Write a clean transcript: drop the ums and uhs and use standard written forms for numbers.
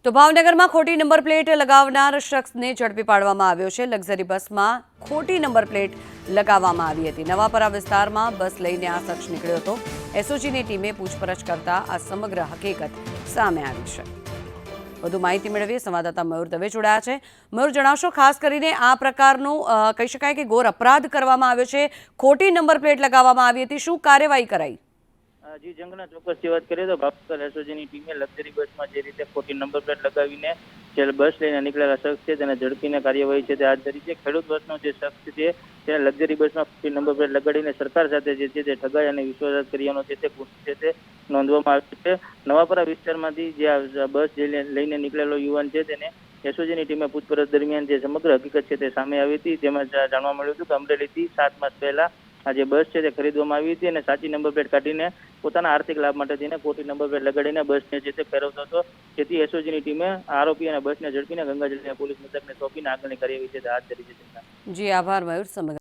તો ભાવનગરમાં ખોટી નંબર પ્લેટ લગાવનાર શખ્સને ઝડપી પાડવામાં આવ્યો છે। લક્ઝરી બસમાં ખોટી નંબર પ્લેટ લગાવવામાં આવી હતી। નવાપરા વિસ્તારમાં બસ લઈને આ શખ્સ નીકળ્યો હતો। એસઓજીની ટીમે પૂછપરછ કરતા આ સમગ્ર હકીકત સામે આવી છે। વધુ માહિતી મેળવીએ સંવાદદાતા મયુર દવે જોડાયા છે। મયુર, જણાવશો ખાસ કરીને આ પ્રકારનું કહી શકાય કે ઘોર અપરાધ કરવામાં આવ્યો છે, ખોટી નંબર પ્લેટ લગાવવામાં આવી હતી, શું કાર્યવાહી કરાઈ? જી જંગના ચોક્કસથી વાત કરીએ તો ભાવનગર એસઓજીની ટીમે લક્ઝરી બસમાં જે રીતે ખોટી નંબર પ્લેટ લગાવીને જે બસ લઈને નીકળેલા શખ્સ છે તેને ઝડપીને કાર્યવાહી છે તે હાથ ધરી છે। ખેડૂત બસનો જે શખ્સ છે તેને લક્ઝરી બસમાં ખોટી નંબર પ્લેટ લગાડીને સરકાર સાથે જે છે તે ઠગાઈ અને વિશ્વાસઘાત કર્યાનો જે તે ગુનો છે તે નોંધવામાં આવ્યો છે। નવાપરા વિસ્તારમાંથી જે બસ લઈને નીકળેલો યુવાન છે તેને એસઓજીની ટીમે પૂછપરછ દરમિયાન જે સમગ્ર હકીકત છે તે સામે આવી હતી। તેમાં જાણવા મળ્યું હતું કે અમરેલીથી 7 માસ પહેલા આ જે બસ છે તે ખરીદવામાં આવી હતી અને સાચી નંબર પ્લેટ કાઢીને પોતાના આર્થિક લાભ માટે થઈને ખોટી નંબર પ્લેટ લગાડીને બસને જે તે ફેરવતો હતો। જેથી એસઓજીની ટીમે આરોપી અને બસને ઝડપીને ગંગાજળ પોલીસ મથકને સોંપીને આગળની કાર્યવાહી છે હાથ ધરી છે। જી આભાર મયુર।